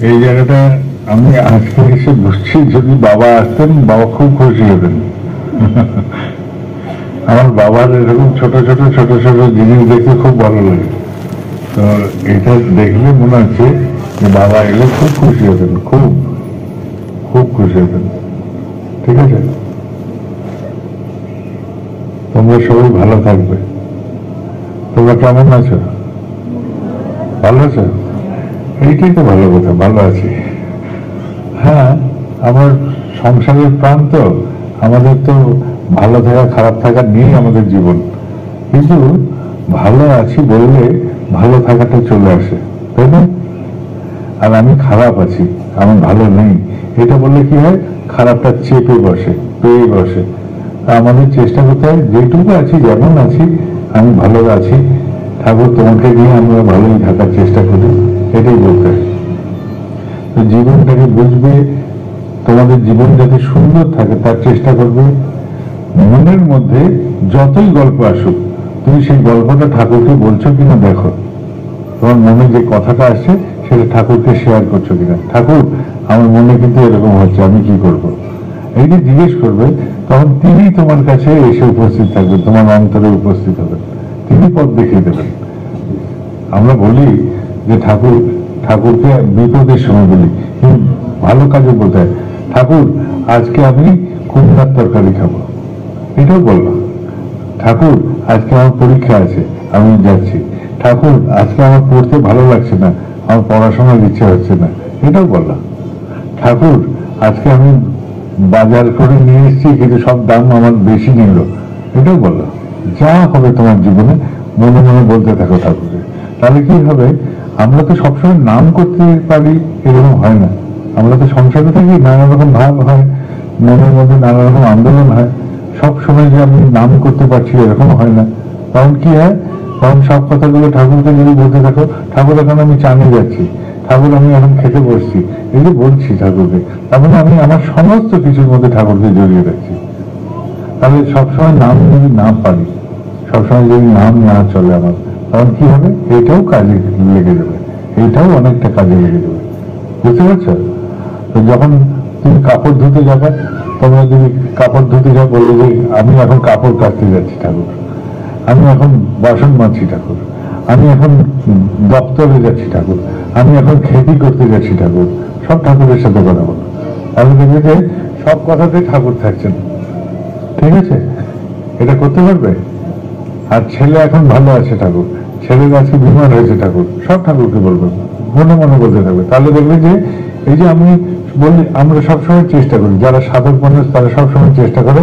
এই জায়গাটা আমি আজকে এসে বুঝছি, যদি বাবা আসতেন বাবা খুব খুশি হতেন। আমার বাবার এরকম ছোট ছোট ছোট ছোট জিনিস দেখতে খুব ভালো লাগে। তো এটা দেখলে মনে হচ্ছে যে বাবা এলে খুব খুশি হতেন, খুব খুব খুশি হতেন। ঠিক আছে, তোমরা সবাই ভালো থাকবে। তোমরা কেমন আছো? ভালো আছো? এইটাই তো ভালো কথা, ভালো আছি। হ্যাঁ, আমার সংসারের প্রাণ তো, আমাদের তো ভালো থাকা খারাপ থাকা নিয়েই আমাদের জীবন। কিন্তু ভালো আছি বললে ভালো থাকাটা চলে আসে, তাই না? আর আমি খারাপ আছি, আমি ভালো নেই, এটা বললে কি হয়, খারাপটা চেপে বসে, পেয়ে বসে। আমাদের চেষ্টা করতে হয় যেটুকু আছি, যেমন আছি আমি ভালো আছি, ঠাকুর তোমাকে নিয়ে আমরা ভালোই থাকার চেষ্টা করি, এটাই বলতে হয়। তো জীবনটাকে বুঝবে, তোমাদের জীবন যাতে সুন্দর থাকে তার চেষ্টা করবে। মনের মধ্যে যতই গল্প আসুক, তুমি সেই গল্পটা ঠাকুরকে বলছো কিনা দেখো। তোমার মনে যে কথাটা আসছে সেটা ঠাকুরকে শেয়ার করছো কিনা। ঠাকুর, আমার মনে কিন্তু এরকম হচ্ছে, আমি কি করব? এই যে জিজ্ঞেস করবে, তখন তিনি তোমার কাছে এসে উপস্থিত থাকবেন, তোমার অন্তরে উপস্থিত হবেন, তিনি পথ দেখিয়ে দেবেন। আমরা বলি যে ঠাকুরকে বিপদের সময় বলি, ভালো কাজে বলতে হয়, ঠাকুর আজকে আমি কুমড়ার তরকারি খাবো, এটাও বললাম। ঠাকুর আজকে আমার পরীক্ষা আছে, আমি যাচ্ছি। ঠাকুর আজকে আমার পড়তে ভালো লাগছে না, আমার পড়াশোনার ইচ্ছে হচ্ছে না, এটাও বললাম। ঠাকুর আজকে আমি বাজার করে নিয়ে এসেছি কিন্তু সব দাম আমার বেশি নিল, এটাও বললাম। যা হবে তোমার জীবনে মনে মনে বলতে থাকো ঠাকুরকে। তাহলে কি হবে, আমরা তো সবসময় নাম করতে পারি এরকম হয় না। আমরা তো সংসারে থাকি, নানা রকম ভাব হয়, মনের মধ্যে নানা রকম আন্দোলন হয়। সব সময় যে আমি নাম করতে পারছি এরকম হয় না। তখন কি হয়, তখন সব কথাগুলো ঠাকুরকে যদি বলতে থাকো, ঠাকুর এখন আমি চানে যাচ্ছি, ঠাকুর আমি এখন খেতে বসছি, এই যে বলছি ঠাকুরকে, তার মানে আমি আমার সমস্ত কিছুর মধ্যে ঠাকুরকে জড়িয়ে রাখছি। তাহলে সবসময় নাম যদি না পারি, সবসময় যদি নাম না চলে আমার, তখন কি হবে, এটাও কাজে লেগে যাবে, এটাও অনেকটা কাজে লেগে যাবে। বুঝতে পারছো? তো যখন তুমি কাপড় ধুতে যাবে, তোমরা যদি কাপড় ধুতে যাও, বলবে যে আমি এখন কাপড় কাচতে যাচ্ছি ঠাকুর, আমি এখন বাসন মাজছি ঠাকুর, আমি এখন দপ্তরে যাচ্ছি ঠাকুর, আমি এখন খেতি করতে যাচ্ছি ঠাকুর, সব ঠাকুরের সাথে কথা বলো। তাহলে দেখবে যে সব কথাতে ঠাকুর থাকছেন। ঠিক আছে, এটা করতে পারবে? আর ছেলে এখন ভালো আছে ঠাকুর, ছেলের আজকে বিমার হয়েছে ঠাকুর, সব ঠাকুরকে বলবে, মনে মনে বলতে থাকবে। তাহলে দেখবে যে এই যে আমি বলি, আমরা সবসময় চেষ্টা করি, যারা সাধক মানুষ তারা সবসময় চেষ্টা করে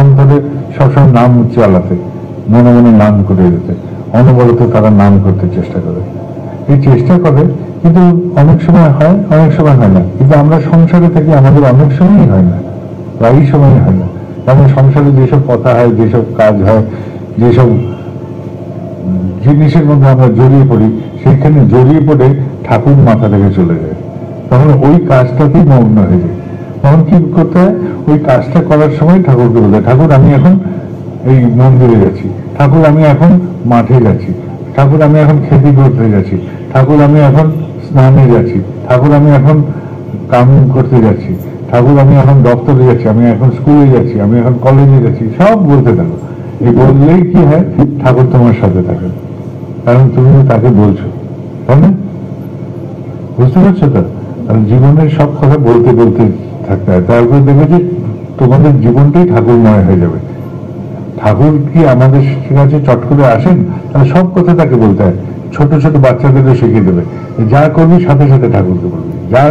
অন্তরে সবসময় নাম চালাতে, মনে মনে নাম করে যেতে, অনবরত তারা নাম করতে চেষ্টা করে। এই চেষ্টা করে, কিন্তু অনেক সময় হয়, অনেক সময় হয় না। কিন্তু আমরা সংসারে থাকি, আমাদের অনেক সময়ই হয় না, প্রায়ই সময় হয় না। কারণ সংসারে যেসব কথা হয়, যেসব কাজ হয়, যেসব জিনিসের মধ্যে আমরা জড়িয়ে পড়ি, সেখানে জড়িয়ে পড়ে ঠাকুর মাথা থেকে চলে যায়, তখন ওই কাজটাতেই মগ্ন হয়ে যায়। তখন কি করতে হয়, ওই কাজটা করার সময় ঠাকুরকে বলতে হয়, ঠাকুর আমি এখন এই মন্দিরে যাচ্ছি, ঠাকুর আমি এখন মাঠে যাচ্ছি, ঠাকুর আমি এখন খেতি করতে যাচ্ছি, ঠাকুর আমি এখন স্নানে যাচ্ছি, ঠাকুর আমি এখন কাম করতে যাচ্ছি, ঠাকুর আমি এখন দপ্তরে যাচ্ছি, আমি এখন স্কুলে যাচ্ছি, আমি এখন কলেজে যাচ্ছি, সব বলতে থাকো। এই বললেই কি হয়, ঠাকুর তোমার সাথে থাকে, কারণ তুমি তাকে বলছো, তাই না? বুঝতে পারছো তো? জীবনের সব কথা বলতে বলতে থাকতে হয়, তারপরে দেখবে যে তোমাদের জীবনটাই ঠাকুরময় হয়ে যাবে। ঠাকুর কি আমাদের কাছে চট করে আসেন? তাহলে সব কথা তাকে বলতে হয়। ছোট ছোট বাচ্চাদেরও শিখিয়ে দেবে, যা করবি সাথে সাথে ঠাকুরকে বলবি, যা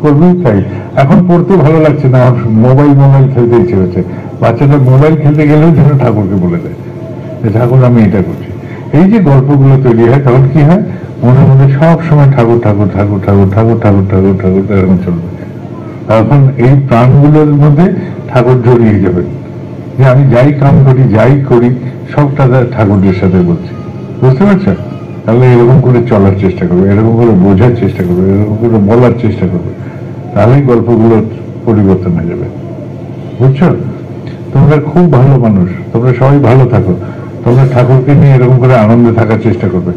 করবি তাই। এখন পড়তে ভালো লাগছে না, আমার মোবাইল খেলতে ইচ্ছে হচ্ছে, বাচ্চাটা মোবাইল খেলতে গেলেও যেন ঠাকুরকে বলে দেয় যে ঠাকুর আমি এটা করছি। এই যে গল্পগুলো তৈরি হয়, তখন কি হয়, মনে মনে সব সময় ঠাকুর ঠাকুর ঠাকুর ঠাকুর ঠাকুর ঠাকুর ঠাকুর ঠাকুর এরকম চলবে। তখন এই প্রাণগুলোর মধ্যে ঠাকুর জড়িয়ে যাবেন, যে আমি যাই কাম করি, যাই করি, সবটা ঠাকুরের সাথে বলছি। বুঝতে পারছো? তাহলে এরকম করে চলার চেষ্টা করবে, এরকম করে বোঝার চেষ্টা করবে, এরকম করে বলার চেষ্টা করবে, তাহলেই গল্পগুলোর পরিবর্তন হয়ে যাবে। বুঝছো? তোমরা খুব ভালো মানুষ, তোমরা সবাই ভালো থাকো, তোমরা ঠাকুরকে নিয়ে এরকম করে আনন্দে থাকার চেষ্টা করবে।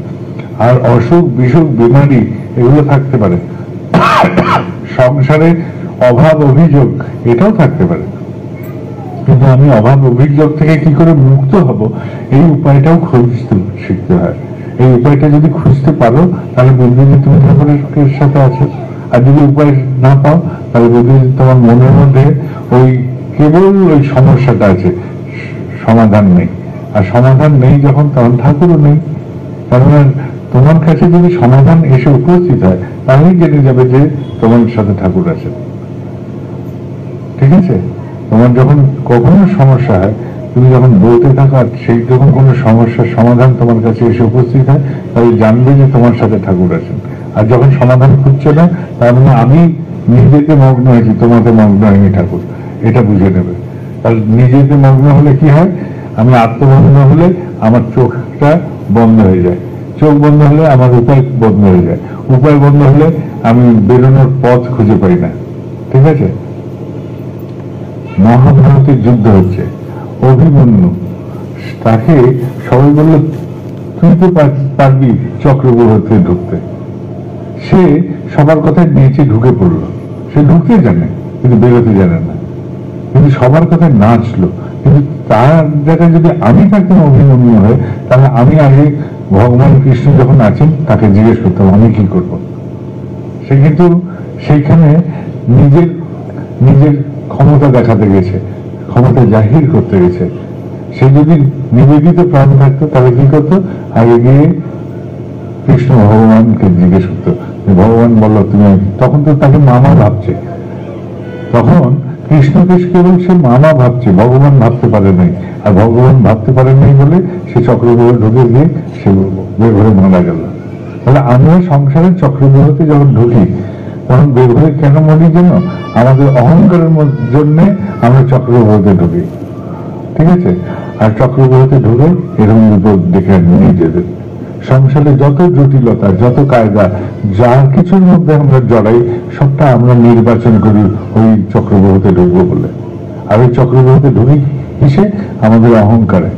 আর অসুখ বিসুখ বিমারি এগুলো থাকতে পারে, সংসারে অভাব অভিযোগ এটাও থাকতে পারে, কিন্তু আমি অভাব অভিযোগ থেকে কি করে মুক্ত হব এই উপায়টাও খুঁজতে শিখতে হয়। এই উপায়টা যদি খুঁজতে পারো তাহলে বুঝবে যে তুমি ঠাকুরের সাথে আছো। আর যদি উপায় না পাও তাহলে বুঝবে যে তোমার মনের মধ্যে ওই কেবল ওই সমস্যাটা আছে, সমাধান নেই। আর সমাধান নেই যখন, তখন ঠাকুরও নেই। কারণ তোমার কাছে যদি সমাধান এসে উপস্থিত হয় তাহলেই জেনে যাবে যে তোমার সাথে ঠাকুর আছে। ঠিক আছে? তোমার যখন কখনো সমস্যা হয়, তুমি যখন বলতে থাকো আর সেই যখন কোনো সমস্যার সমাধান তোমার কাছে এসে উপস্থিত হয় তাহলে জানবে যে তোমার সাথে ঠাকুর আছেন। আর যখন সমাধান খুঁজছে না তার মানে আমি নিজেকে মগ্ন হয়েছি, তোমাকে মগ্ন হয়নি ঠাকুর, এটা বুঝে নেবে। তাহলে নিজেকে মগ্ন হলে কি হয়, আমি আত্মমগ্ন হলে আমার চোখটা বন্ধ হয়ে যায়, চোখ বন্ধ হলে আমার উপায় বন্ধ হয়ে যায়, উপায় বন্ধ হলে আমি বেরোনোর পথ খুঁজে পাই না। ঠিক আছে? মহাভারতের যুদ্ধ হচ্ছে, অভিমন্যু তাকে সবাই বলল তুই তো পারবি চক্রব্যূহতে ঢুকতে। সে সবার কথায় নিচে ঢুকে পড়লো, সে ঢুকতে জানে কিন্তু বেরোতে জানে না, কিন্তু সবার কথায় নাচলো। কিন্তু তার জায়গায় যদি আমি থাকতাম অভিমন্যু হয়ে, তাহলে আমি আগে ভগবান কৃষ্ণ যখন আছেন তাকে জিজ্ঞেস করতাম আমি কি করব। সে কিন্তু সেইখানে নিজের নিজের ক্ষমতা দেখাতে গেছে, ক্ষমতা জাহির করতে গেছে। সে যদি নিবেদিত প্রাণ থাকতো তাহলে কি করতো, আগে গিয়ে কৃষ্ণ ভগবানকে জিজ্ঞেস করতো ভগবান বললো তুমি, তখন তো তাকে মামা ভাবছে, তখন কৃষ্ণকে কেবল সে মামা ভাবছে, ভগবান ভাবতে পারে নাই। আর ভগবান ভাবতে পারে নাই বলে সে চক্রব্যূহে ঢুকে গিয়ে সে বের হয়ে মারা গেল। তাহলে আমরা সংসারের চক্রব্যূহতে যখন ঢুকি তখন বের হয়ে কেন মরি যেন, আমাদের অহংকারের জন্য আমরা চক্রব্যূহতে ঢুকি। ঠিক আছে? আর চক্রব্যূহতে ঢুকে এরকম বিপদ ডেকে নিজেদের সংসারে যত জটিলতা, যত কায়দা, যা কিছুর মধ্যে আমরা জড়াই সবটা আমরা নির্বাচন করি ওই চক্রব্যূহতে ঢুকবো বলে। আর ওই চক্রব্যূহতে ঢুকি কিসে, আমাদের অহংকারে।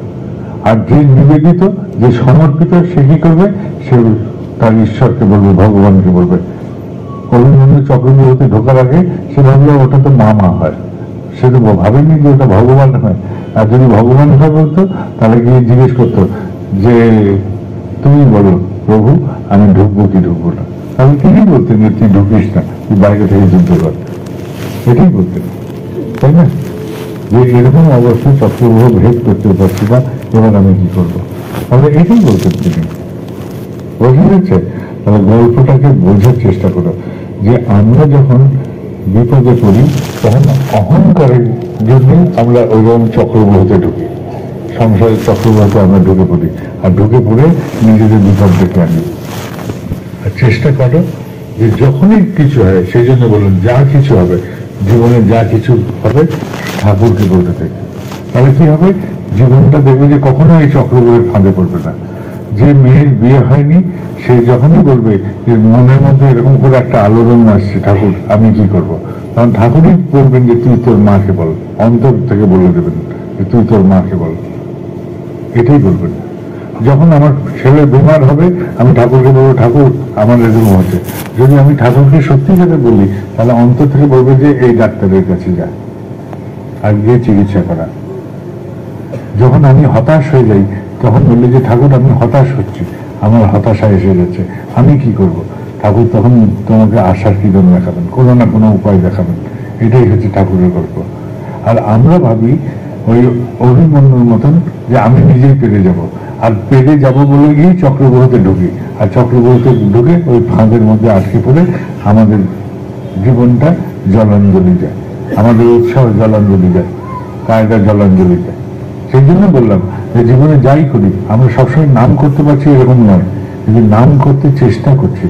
আর যে নিবেদিত, যে সমর্পিত, সে কি করবে, সে তার ঈশ্বরকে বলবে, ভগবানকে বলবে। অভিমন্যু চক্রব্যূহতে ঢোকার আগে সে ভাবলো ওটা তো মামা হয়, সে তো ভাবেনি যে ওটা ভগবান হয়। আর যদি ভগবান হয় বলতো তাহলে গিয়ে জিজ্ঞেস করতো যে তুমি বলো প্রভু আমি ঢুকবো কি ঢুকবো না। তাহলে তিনি বলতেন যে তুই ঢুকিস না, তুই বাইরে থেকে যুদ্ধ কর, এটাই বলতেন। তাই না? যে এরকম অবস্থায় চক্রব্যূহ ভেদ করতে পারছি না, এবার আমি কি করবো, তাহলে এটাই বলতেন তিনি। বোঝা যাচ্ছে? তাহলে গল্পটাকে বোঝার চেষ্টা করো যে আমরা যখন বিপদে পড়ি তখন অহংকারের জন্য আমরা ওইরকম চক্রব্যূহতে ঢুকি, সংসারের চক্রব্যূহতে আমরা ঢুকে পড়ি। আর ঢুকে পড়ে নিজেদের বিপদ ডেকে আনি। আর চেষ্টা করো যে যখনই কিছু হয়, সেই জন্য বলুন যা কিছু হবে জীবনে, যা কিছু হবে ঠাকুরকে বলতে থাকে। তাহলে কি হবে, জীবনটা দেখবে যে কখনো এই চক্রব্যূহের ফাঁদে পড়বে না। যে মেয়ের বিয়ে হয়নি সে যখনই বলবে যে মনের মধ্যে এরকম করে একটা আলোড়ন আসছে ঠাকুর আমি কি করব, তখন ঠাকুরই বলবেন যে তুই তোর মাকে বল, অন্তর থেকে বলে দেবেন যে তুই তোর মাকে বল, এটাই বলবেন। যখন আমার ছেলে বেমার হবে আমি ঠাকুরকে বলবো ঠাকুর আমার এরকম হচ্ছে। যদি আমি ঠাকুরকে সত্যিকারে বলি তাহলে অন্তর থেকে বলবে যে এই ডাক্তারের কাছে যা, আর গিয়ে চিকিৎসা করা। যখন আমি হতাশ হয়ে যাই তখন বললে যে ঠাকুর আমি হতাশ হচ্ছি, আমার হতাশা এসে যাচ্ছে, আমি কি করব। ঠাকুর তখন তোমাকে আশার কিরণ দেখাবেন, কোনো না কোনো উপায় দেখাবেন। এটাই হচ্ছে ঠাকুরের গল্প। আর আমরা ভাবি ওই অভিমন্যুর মতন যে আমি নিজেই পেরে যাব, আর পেরে যাব বলে গিয়ে চক্রব্যূহতে ঢুকি। আর চক্রব্যূহতে ঢুকে ওই ফাঁদের মধ্যে আটকে পড়ে আমাদের জীবনটা জলাঞ্জলি যায়, আমাদের উৎসাহ জলাঞ্জলি যায়, কায়দা জলাঞ্জলি যায়। সেই জন্য বললাম যে জীবনে যাই করি আমরা সবসময় নাম করতে পারছি এরকম নয়, কিন্তু নাম করতে চেষ্টা করছি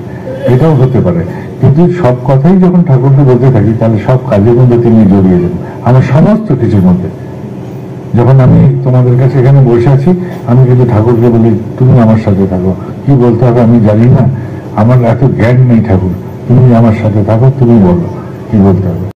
এটাও হতে পারে। কিন্তু সব কথাই যখন ঠাকুরকে বলতে থাকি তাহলে সব কাজের মধ্যে তিনি জড়িয়ে যান, আমার সমস্ত কিছুর মধ্যে। যখন আমি তোমাদের কাছে এখানে বসে আছি আমি কিন্তু ঠাকুরকে বলি তুমি আমার সাথে থাকো, কি বলতে হবে আমি জানি না, আমার এত জ্ঞান নেই ঠাকুর, তুমি আমার সাথে থাকো, তুমি বলো কি বলতে হবে।